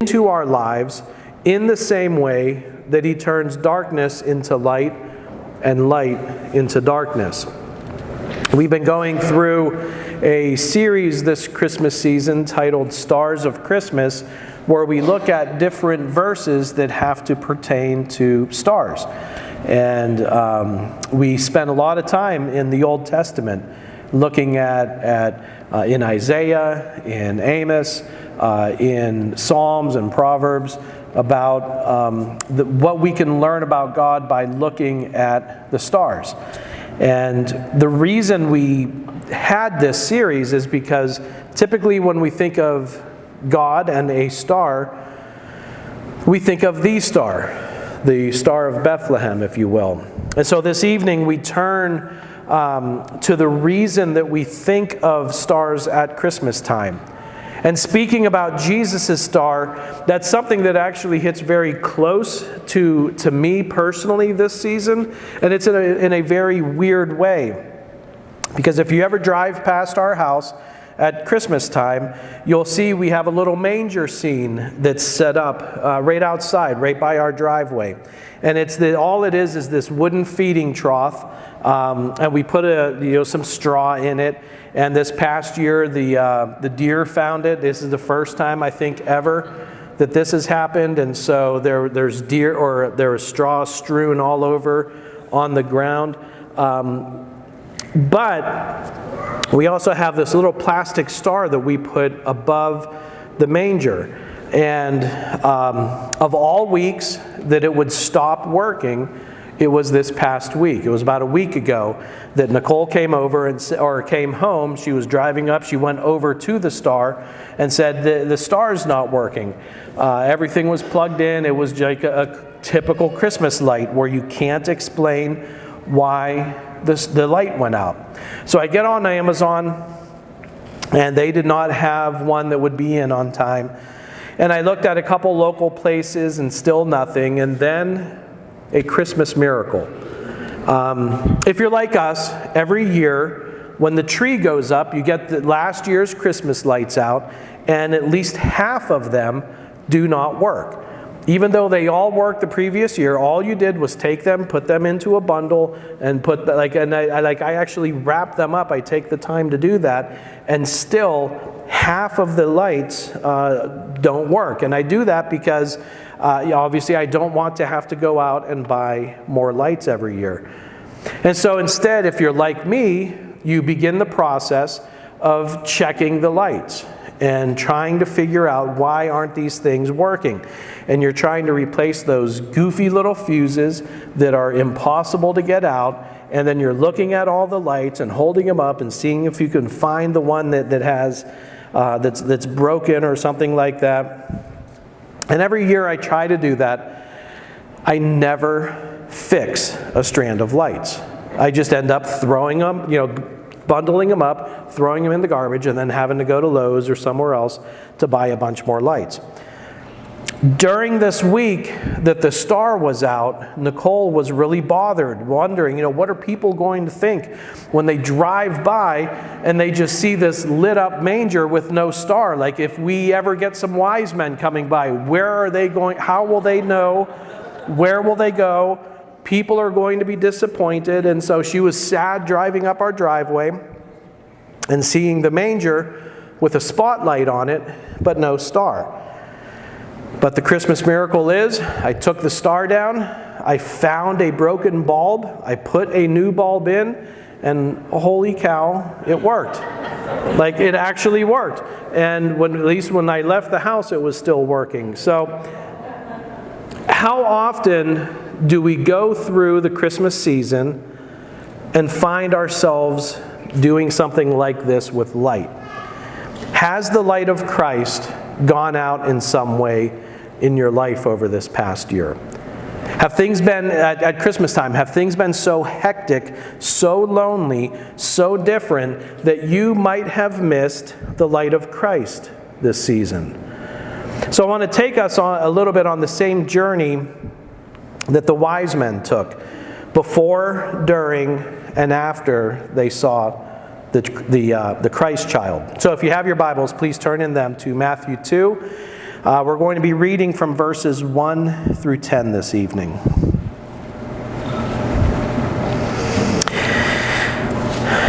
into our lives in the same way that he turns darkness into light and light into darkness. We've been going through a series this Christmas season titled Stars of Christmas, where we look at different verses that have to pertain to stars. And we spent a lot of time in the Old Testament looking at in Isaiah, in Amos, in Psalms and Proverbs, about what we can learn about God by looking at the stars. And the reason we had this series is because typically when we think of God and a star, we think of the Star of Bethlehem, if you will. And so this evening we turn to the reason that we think of stars at Christmas time. And speaking about Jesus' star, that's something that actually hits very close to me personally this season, and it's in a very weird way. Because if you ever drive past our house at Christmas time, you'll see we have a little manger scene that's set up right outside, right by our driveway. And all it is this wooden feeding trough, and we put some straw in it. And this past year, the deer found it. This is the first time, I think, ever that this has happened. And so there's straw strewn all over on the ground. But we also have this little plastic star that we put above the manger. And of all weeks that it would stop working, it was this past week. It was about a week ago that Nicole came home. She was driving up. She went over to the star and said, the star's not working. Everything was plugged in. It was like a typical Christmas light where you can't explain why the light went out. So I get on Amazon, and they did not have one that would be in on time. And I looked at a couple local places and still nothing. And then a Christmas miracle. If you're like us, every year when the tree goes up, you get the last year's Christmas lights out, and at least half of them do not work. Even though they all worked the previous year, all you did was take them, put them into a bundle, and I actually wrap them up. I take the time to do that, and still half of the lights don't work. And I do that because obviously I don't want to have to go out and buy more lights every year. And so instead, if you're like me, you begin the process of checking the lights and trying to figure out why aren't these things working. And you're trying to replace those goofy little fuses that are impossible to get out, and then you're looking at all the lights and holding them up and seeing if you can find the one that's broken or something like that. And every year I try to do that. I never fix a strand of lights. I just end up throwing them, bundling them up, throwing them in the garbage, and then having to go to Lowe's or somewhere else to buy a bunch more lights. During this week that the star was out, Nicole was really bothered, wondering, what are people going to think when they drive by and they just see this lit up manger with no star? Like, if we ever get some wise men coming by, where are they going? How will they know? Where will they go? People are going to be disappointed. And so she was sad driving up our driveway and seeing the manger with a spotlight on it, but no star. But the Christmas miracle is, I took the star down, I found a broken bulb, I put a new bulb in, and holy cow, it worked. Like, it actually worked. And at least when I left the house, it was still working. So, how often do we go through the Christmas season and find ourselves doing something like this with light? Has the light of Christ gone out in some way in your life over this past year? Have things been, at Christmas time, have things been so hectic, so lonely, so different that you might have missed the light of Christ this season? So I want to take us on a little bit on the same journey that the wise men took before, during, and after they saw the Christ child. So if you have your Bibles, please turn in them to Matthew 2. We're going to be reading from verses 1 through 10 this evening.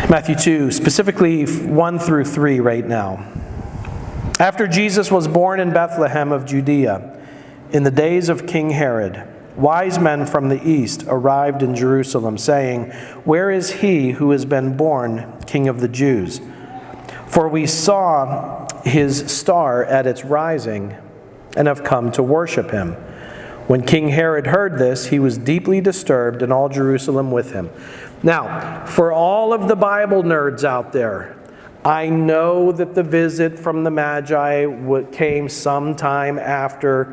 Matthew 2, specifically 1 through 3 right now. After Jesus was born in Bethlehem of Judea, in the days of King Herod, wise men from the east arrived in Jerusalem, saying, "Where is he who has been born King of the Jews? For we saw his star at its rising and have come to worship him." When King Herod heard this, he was deeply disturbed, and all Jerusalem with him. Now, for all of the Bible nerds out there, I know that the visit from the Magi came sometime after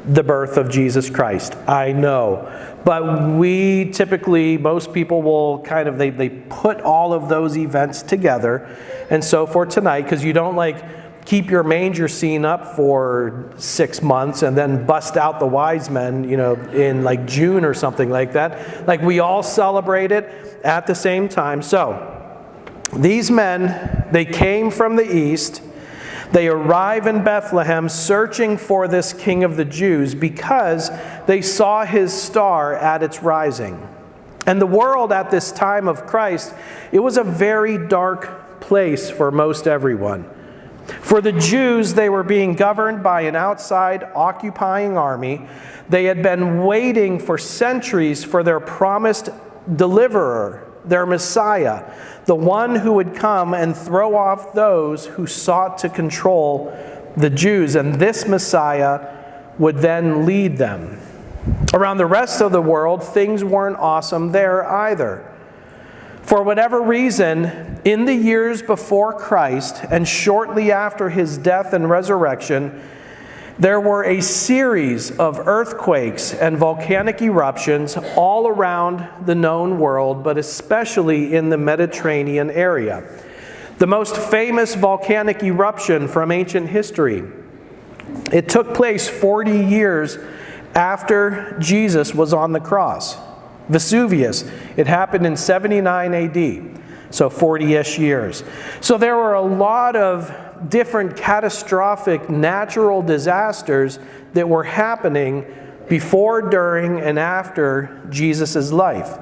the birth of Jesus Christ. I know. But we typically, most people will kind of, they put all of those events together. And so for tonight, because you don't keep your manger scene up for 6 months and then bust out the wise men, in June or something like that. We all celebrate it at the same time. So, these men, they came from the east. They arrive in Bethlehem searching for this King of the Jews because they saw his star at its rising. And the world at this time of Christ, it was a very dark place for most everyone. For the Jews, they were being governed by an outside occupying army. They had been waiting for centuries for their promised deliverer, their Messiah, the one who would come and throw off those who sought to control the Jews. And this Messiah would then lead them. Around the rest of the world, things weren't awesome there either. For whatever reason, in the years before Christ and shortly after his death and resurrection, there were a series of earthquakes and volcanic eruptions all around the known world, but especially in the Mediterranean area. The most famous volcanic eruption from ancient history, it took place 40 years after Jesus was on the cross. Vesuvius, it happened in 79 AD, so 40-ish years. So there were a lot of different catastrophic natural disasters that were happening before, during, and after Jesus' life.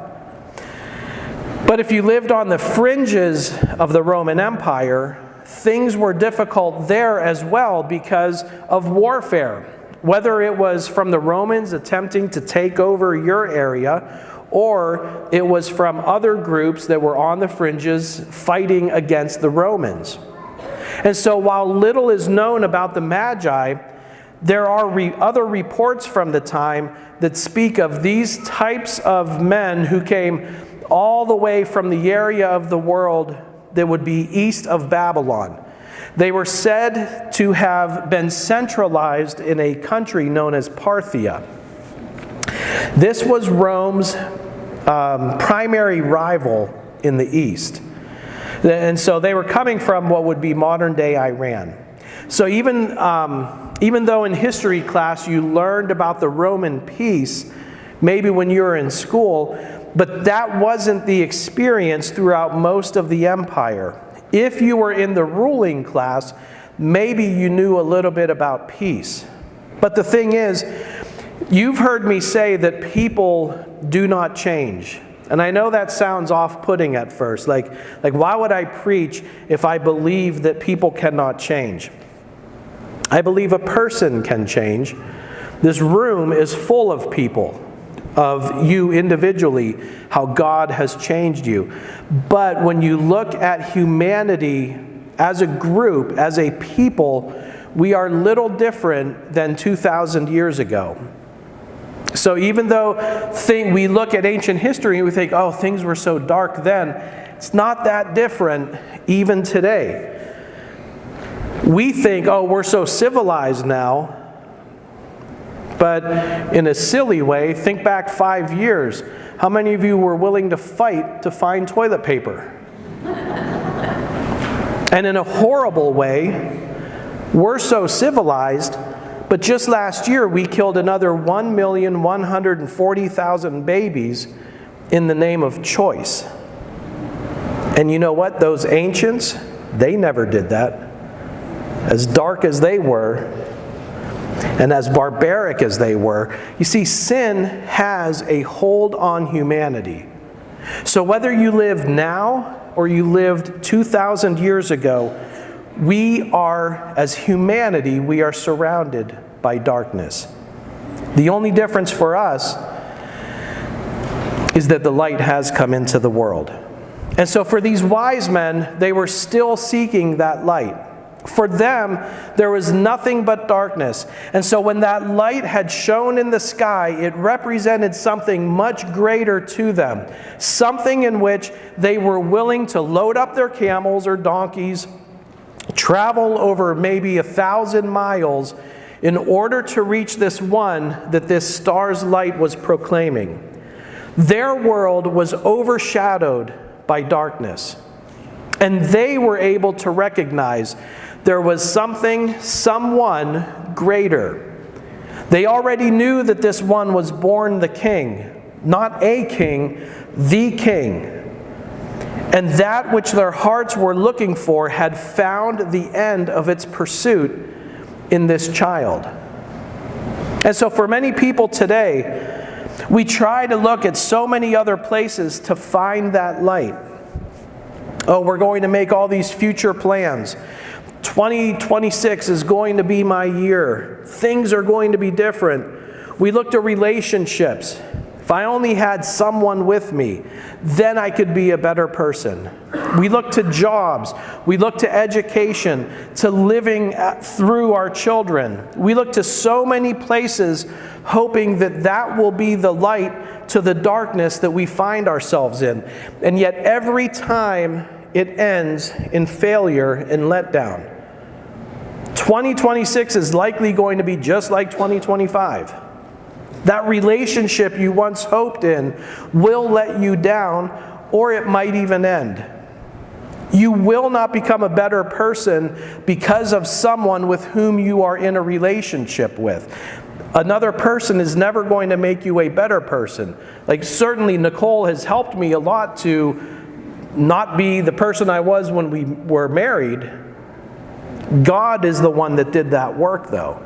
But if you lived on the fringes of the Roman Empire, things were difficult there as well because of warfare. Whether it was from the Romans attempting to take over your area, or it was from other groups that were on the fringes fighting against the Romans. And so while little is known about the Magi, there are other reports from the time that speak of these types of men who came all the way from the area of the world that would be east of Babylon. They were said to have been centralized in a country known as Parthia. This was Rome's primary rival in the east. And so they were coming from what would be modern-day Iran. So even though in history class you learned about the Roman peace, maybe when you were in school, but that wasn't the experience throughout most of the empire. If you were in the ruling class, maybe you knew a little bit about peace. But the thing is, you've heard me say that people do not change. And I know that sounds off-putting at first. Like why would I preach if I believe that people cannot change? I believe a person can change. This room is full of people, of you individually, how God has changed you. But when you look at humanity as a group, as a people, we are little different than 2,000 years ago. So even though we look at ancient history and we think, oh, things were so dark then, it's not that different even today. We think, oh, we're so civilized now. But in a silly way, think back 5 years. How many of you were willing to fight to find toilet paper? And in a horrible way, we're so civilized, but just last year we killed another 1,140,000 babies in the name of choice. And you know what? Those ancients, they never did that. As dark as they were, and as barbaric as they were, you see, sin has a hold on humanity. So whether you live now or you lived 2,000 years ago, we are, as humanity, we are surrounded by darkness. The only difference for us is that the light has come into the world. And so for these wise men, they were still seeking that light. For them, there was nothing but darkness. And so when that light had shone in the sky, it represented something much greater to them. Something in which they were willing to load up their camels or donkeys, travel over maybe 1,000 miles in order to reach this one that this star's light was proclaiming. Their world was overshadowed by darkness. And they were able to recognize there was something, someone greater. They already knew that this one was born the king, not a king, the king. And that which their hearts were looking for had found the end of its pursuit in this child. And so for many people today, we try to look at so many other places to find that light. Oh, we're going to make all these future plans. 2026 is going to be my year. Things are going to be different. We look to relationships. If I only had someone with me, then I could be a better person. We look to jobs. We look to education, to living through our children. We look to so many places hoping that that will be the light to the darkness that we find ourselves in. And yet every time it ends in failure and letdown. 2026 is likely going to be just like 2025. That relationship you once hoped in will let you down, or it might even end. You will not become a better person because of someone with whom you are in a relationship with. Another person is never going to make you a better person. Like certainly Nicole has helped me a lot to not be the person I was when we were married. God is the one that did that work, though.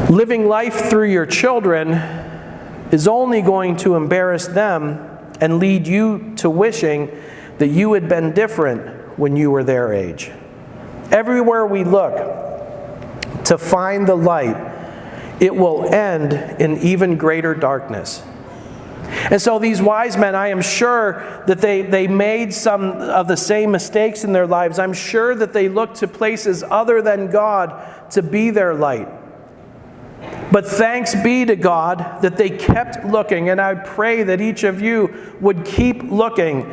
Living life through your children is only going to embarrass them and lead you to wishing that you had been different when you were their age. Everywhere we look to find the light, it will end in even greater darkness. And so these wise men, I am sure that they made some of the same mistakes in their lives. I'm sure that they looked to places other than God to be their light. But thanks be to God that they kept looking, and I pray that each of you would keep looking.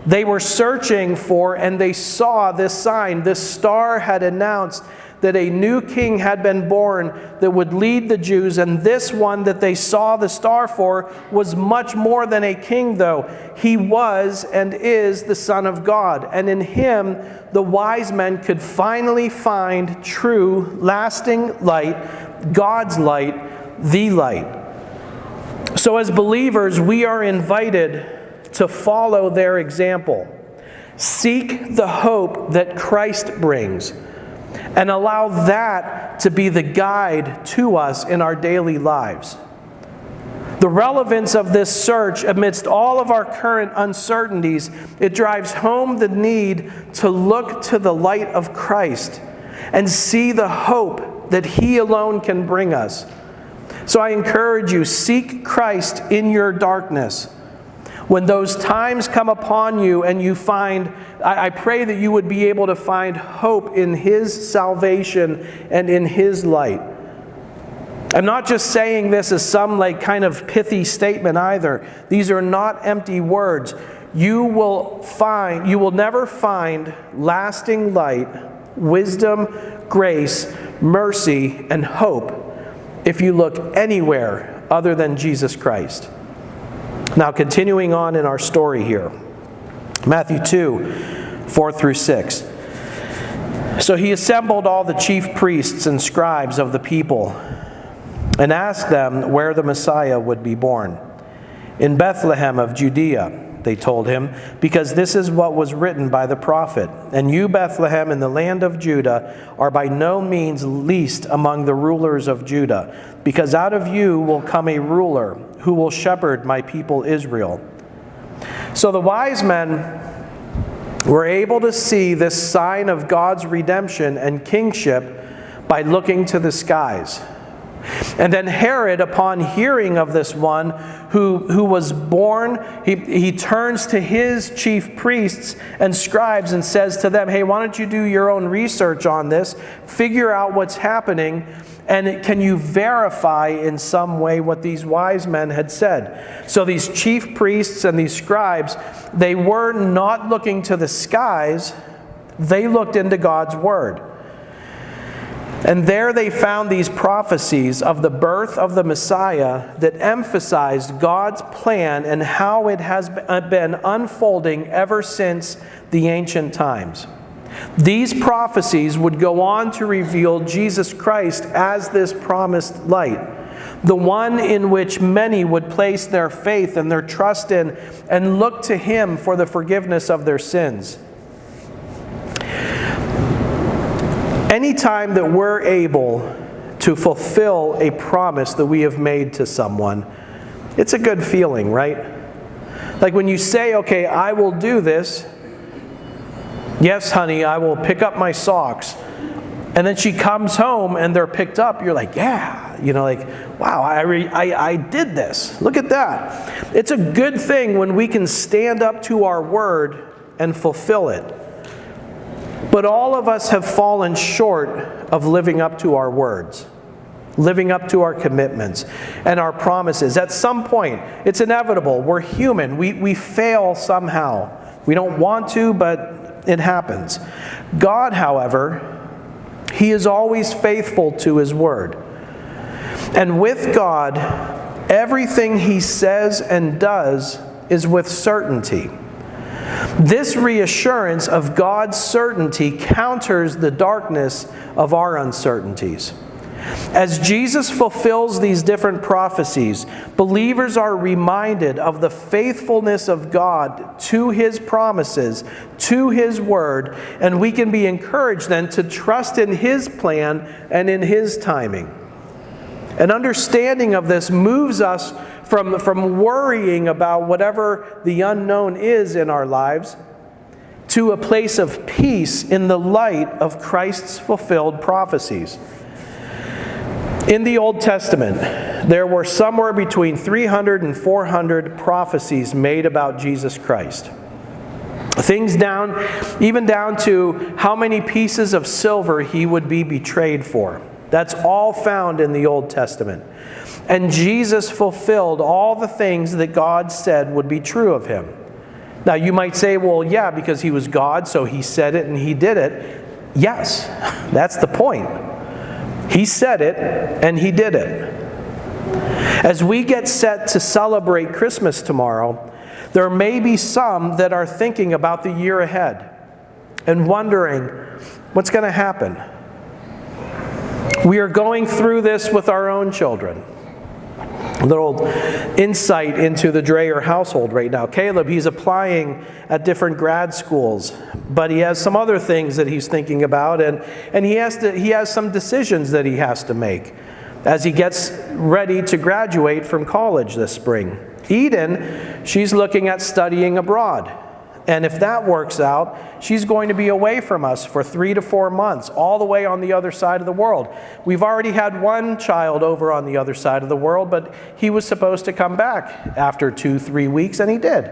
They were searching for, and they saw this sign. This star had announced that a new king had been born that would lead the Jews, and this one that they saw the star for was much more than a king, though. He was and is the Son of God, and in him the wise men could finally find true, lasting light, God's light, the light. So as believers, we are invited to follow their example. Seek the hope that Christ brings, and allow that to be the guide to us in our daily lives. The relevance of this search amidst all of our current uncertainties, it drives home the need to look to the light of Christ and see the hope that He alone can bring us. So I encourage you, seek Christ in your darkness. When those times come upon you and you find, I pray that you would be able to find hope in His salvation and in His light. I'm not just saying this as some kind of pithy statement either. These are not empty words. You will never find lasting light, wisdom, grace, mercy, and hope if you look anywhere other than Jesus Christ. Now, continuing on in our story here, Matthew 2, 4 through 6. So he assembled all the chief priests and scribes of the people and asked them where the Messiah would be born. In Bethlehem of Judea, they told him, because this is what was written by the prophet. And you, Bethlehem, in the land of Judah, are by no means least among the rulers of Judah, because out of you will come a ruler who will shepherd my people Israel. So the wise men were able to see this sign of God's redemption and kingship by looking to the skies. And then Herod, upon hearing of this one who was born, he turns to his chief priests and scribes and says to them, hey, why don't you do your own research on this, figure out what's happening, and can you verify in some way what these wise men had said? So these chief priests and these scribes, they were not looking to the skies, they looked into God's word. And there they found these prophecies of the birth of the Messiah that emphasized God's plan and how it has been unfolding ever since the ancient times. These prophecies would go on to reveal Jesus Christ as this promised light, the one in which many would place their faith and their trust in and look to Him for the forgiveness of their sins. Anytime that we're able to fulfill a promise that we have made to someone, it's a good feeling, right? Like when you say, okay, I will do this. Yes, honey, I will pick up my socks. And then she comes home and they're picked up. You're like, yeah. You know, like, wow, I did this. Look at that. It's a good thing when we can stand up to our word and fulfill it. But all of us have fallen short of living up to our words, living up to our commitments and our promises. At some point, it's inevitable. We're human. We fail somehow. We don't want to, but it happens. God, however, He is always faithful to His word. And with God, everything He says and does is with certainty. This reassurance of God's certainty counters the darkness of our uncertainties. As Jesus fulfills these different prophecies, believers are reminded of the faithfulness of God to His promises, to His word, and we can be encouraged then to trust in His plan and in His timing. An understanding of this moves us from worrying about whatever the unknown is in our lives to a place of peace in the light of Christ's fulfilled prophecies. In the Old Testament, there were somewhere between 300 and 400 prophecies made about Jesus Christ. Things even down to how many pieces of silver He would be betrayed for. That's all found in the Old Testament. And Jesus fulfilled all the things that God said would be true of Him. Now you might say, well, yeah, because He was God, so He said it and He did it. Yes, that's the point. He said it and He did it. As we get set to celebrate Christmas tomorrow, there may be some that are thinking about the year ahead and wondering, what's going to happen? We are going through this with our own children. A little insight into the Dreyer household right now. Caleb, he's applying at different grad schools, but he has some other things that he's thinking about, and he has some decisions that he has to make as he gets ready to graduate from college this spring. Eden, she's looking at studying abroad. And if that works out, she's going to be away from us for 3 to 4 months, all the way on the other side of the world. We've already had one child over on the other side of the world, but he was supposed to come back after 2-3 weeks, and he did.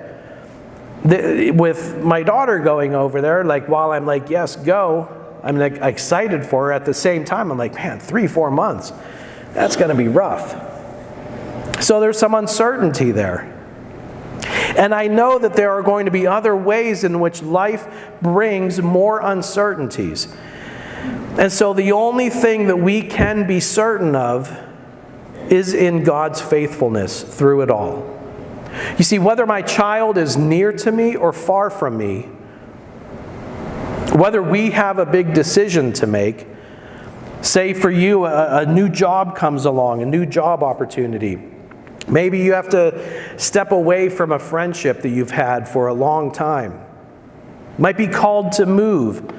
With my daughter going over there, like while I'm like, yes, go, I'm like excited for her. At the same time, I'm like, man, 3-4 months, that's going to be rough. So there's some uncertainty there. And I know that there are going to be other ways in which life brings more uncertainties. And so the only thing that we can be certain of is in God's faithfulness through it all. You see, whether my child is near to me or far from me, whether we have a big decision to make, say for you a new job comes along, a new job opportunity, Maybe you have to step away from a friendship that you've had for a long time. Might be called to move.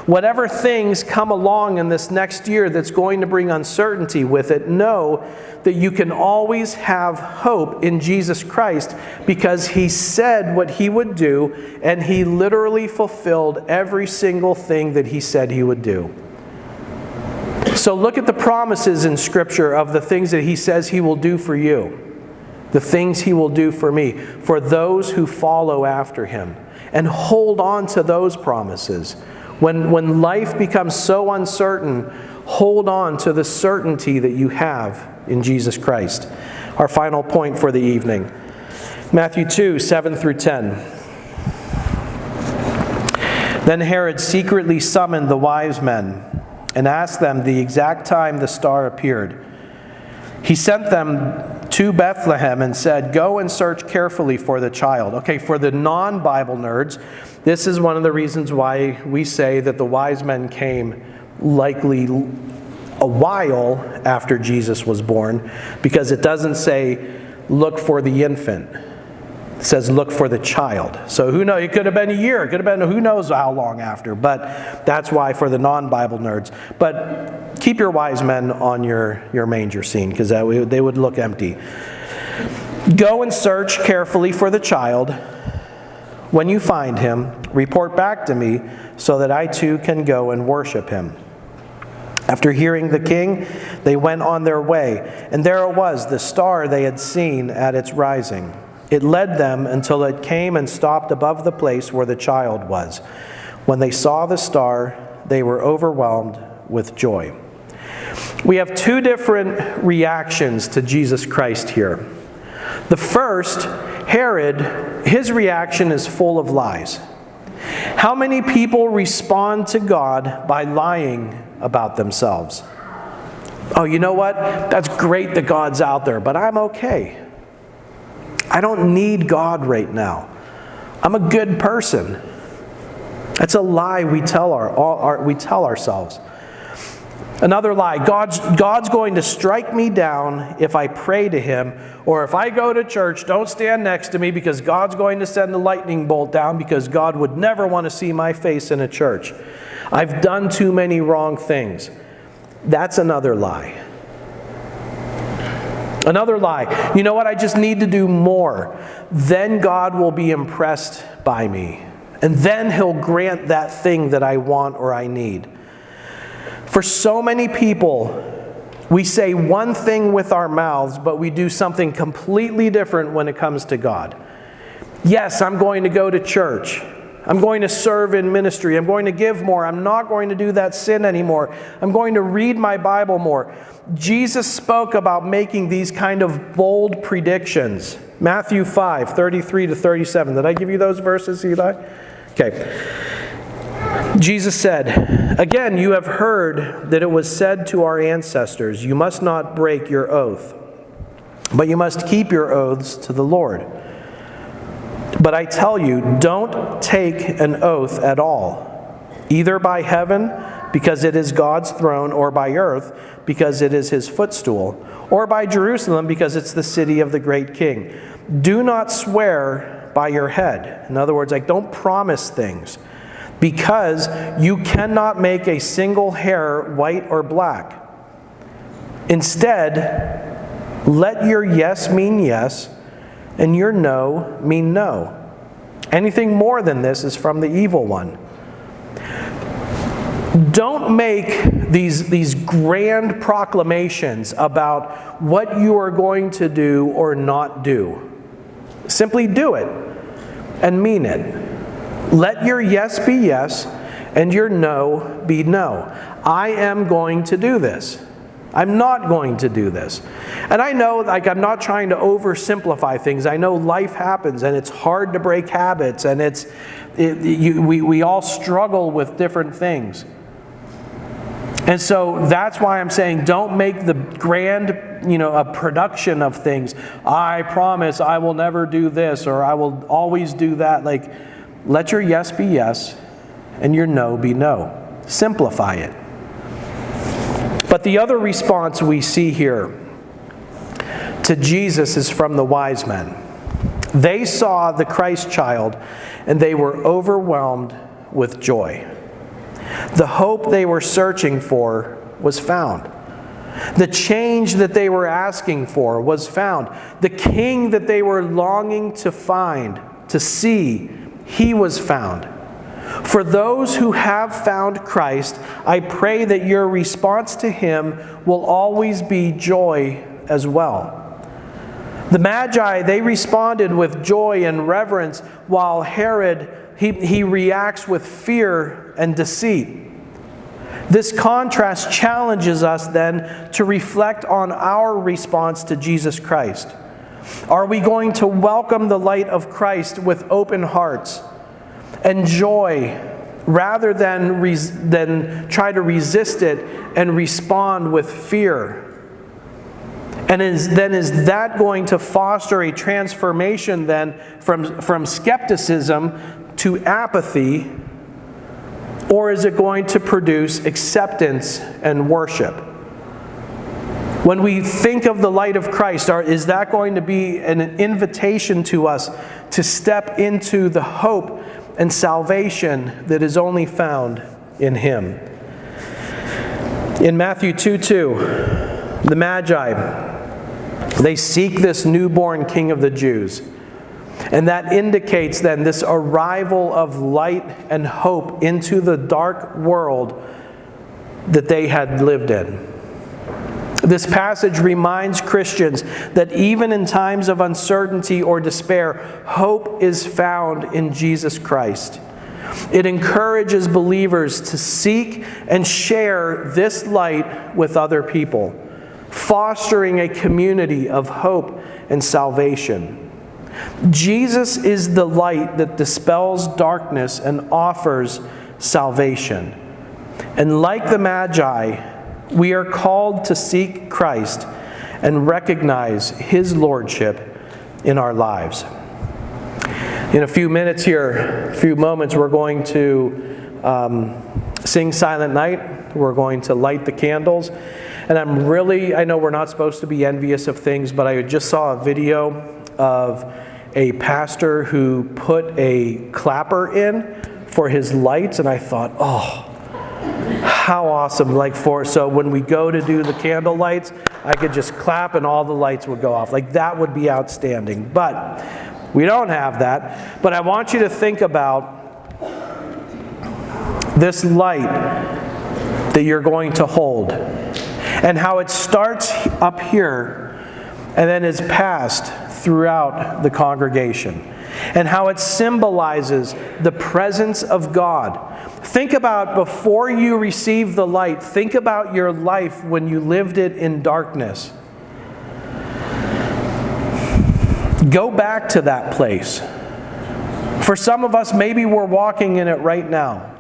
Whatever things come along in this next year that's going to bring uncertainty with it, know that you can always have hope in Jesus Christ, because He said what He would do, and He literally fulfilled every single thing that He said He would do. So look at the promises in Scripture of the things that He says He will do for you, the things He will do for me, for those who follow after Him, and hold on to those promises. When life becomes so uncertain, hold on to the certainty that you have in Jesus Christ. Our final point for the evening. Matthew 2, 7 through 10. Then Herod secretly summoned the wise men and asked them the exact time the star appeared. He sent them to Bethlehem and said, "Go and search carefully for the child." Okay, for the non-Bible nerds, this is one of the reasons why we say that the wise men came likely a while after Jesus was born, because it doesn't say, "Look for the infant." It says, "Look for the child." So who knows? It could have been a year. It could have been who knows how long after. But that's why for the non-Bible nerds. But keep your wise men on your manger scene, because they would look empty. Go and search carefully for the child. When you find him, report back to me so that I too can go and worship him. After hearing the king, they went on their way. And there it was, the star they had seen at its rising. It led them until it came and stopped above the place where the child was. When they saw the star, they were overwhelmed with joy. We have two different reactions to Jesus Christ here. The first, Herod, his reaction is full of lies. How many people respond to God by lying about themselves? Oh, you know what? That's great that God's out there, but I'm okay. I don't need God right now. I'm a good person. That's a lie we tell ourselves. Another lie, God's going to strike me down if I pray to Him, or if I go to church, don't stand next to me because God's going to send a lightning bolt down, because God would never want to see my face in a church. I've done too many wrong things. That's another lie. Another lie. You know what? I just need to do more. Then God will be impressed by me. And then He'll grant that thing that I want or I need. For so many people, we say one thing with our mouths, but we do something completely different when it comes to God. Yes, I'm going to go to church. I'm going to serve in ministry. I'm going to give more. I'm not going to do that sin anymore. I'm going to read my Bible more. Jesus spoke about making these kind of bold predictions. Matthew 5, 33 to 37. Did I give you those verses, Eli? Okay. Jesus said, "Again, you have heard that it was said to our ancestors, 'You must not break your oath, but you must keep your oaths to the Lord.' But I tell you, don't take an oath at all, either by heaven, because it is God's throne, or by earth, because it is His footstool, or by Jerusalem, because it's the city of the great King. Do not swear by your head." In other words, don't promise things, because you cannot make a single hair white or black. Instead, let your yes mean yes, and your no mean no. Anything more than this is from the evil one. Don't make these grand proclamations about what you are going to do or not do. Simply do it and mean it. Let your yes be yes and your no be no. I am going to do this. I'm not going to do this. And I know, I'm not trying to oversimplify things. I know life happens and it's hard to break habits, and we all struggle with different things. And so that's why I'm saying don't make the grand, a production of things. I promise I will never do this, or I will always do that. Let your yes be yes and your no be no. Simplify it. But the other response we see here to Jesus is from the wise men. They saw the Christ child, and they were overwhelmed with joy. The hope they were searching for was found. The change that they were asking for was found. The king that they were longing to find, to see, he was found. For those who have found Christ, I pray that your response to him will always be joy as well. The Magi, they responded with joy and reverence, while Herod, he reacts with fear and deceit. This contrast challenges us then to reflect on our response to Jesus Christ. Are we going to welcome the light of Christ with open hearts and joy, rather than try to resist it and respond with fear? And is that going to foster a transformation then from skepticism to apathy? Or is it going to produce acceptance and worship? When we think of the light of Christ, is that going to be an invitation to us to step into the hope and salvation that is only found in Him? In Matthew 2:2, the Magi, they seek this newborn King of the Jews. And that indicates then this arrival of light and hope into the dark world that they had lived in. This passage reminds Christians that even in times of uncertainty or despair, hope is found in Jesus Christ. It encourages believers to seek and share this light with other people, fostering a community of hope and salvation. Jesus is the light that dispels darkness and offers salvation. And like the Magi, we are called to seek Christ and recognize His lordship in our lives. In a few minutes here, a few moments, we're going to sing Silent Night. We're going to light the candles. And I know we're not supposed to be envious of things, but I just saw a video of a pastor who put a clapper in for his lights, and I thought, oh, how awesome. So when we go to do the candle lights, I could just clap and all the lights would go off. That would be outstanding. But we don't have that. But I want you to think about this light that you're going to hold and how it starts up here and then is passed throughout the congregation, and how it symbolizes the presence of God. Think about before you receive the light, think about your life when you lived it in darkness. Go back to that place. For some of us, maybe we're walking in it right now.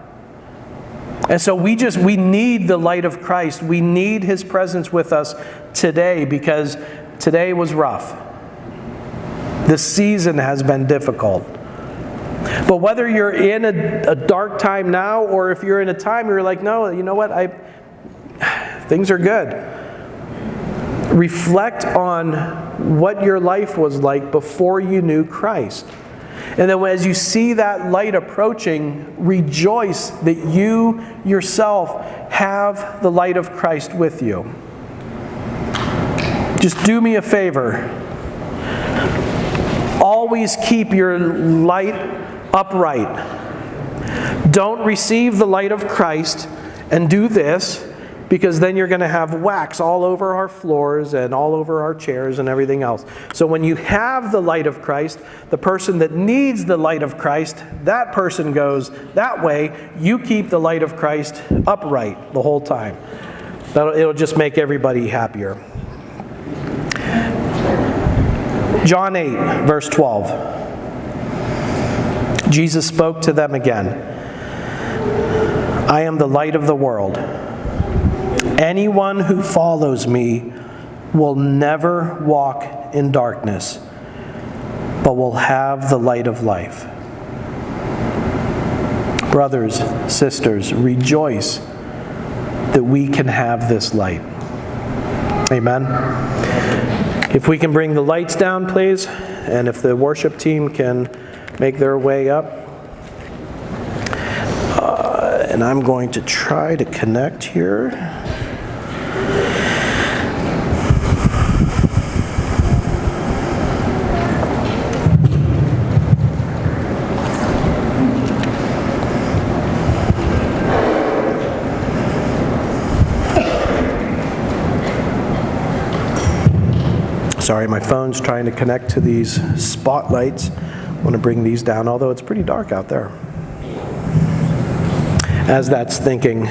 And so we need the light of Christ. We need His presence with us today, because today was rough. This season has been difficult. But whether you're in a dark time now, or if you're in a time where you're like, no, you know what, things are good. Reflect on what your life was like before you knew Christ. And then as you see that light approaching, rejoice that you yourself have the light of Christ with you. Just do me a favor. Always keep your light upright. Don't receive the light of Christ and do this, because then you're going to have wax all over our floors and all over our chairs and everything else. So when you have the light of Christ, the person that needs the light of Christ, that person goes that way. You keep the light of Christ upright the whole time. It'll just make everybody happier. John 8, verse 12. Jesus spoke to them again. I am the light of the world. Anyone who follows me will never walk in darkness, but will have the light of life. Brothers, sisters, rejoice that we can have this light. Amen. If we can bring the lights down, please, and if the worship team can make their way up. And I'm going to try to connect here. Sorry, my phone's trying to connect to these spotlights. I want to bring these down, although it's pretty dark out there. As that's thinking.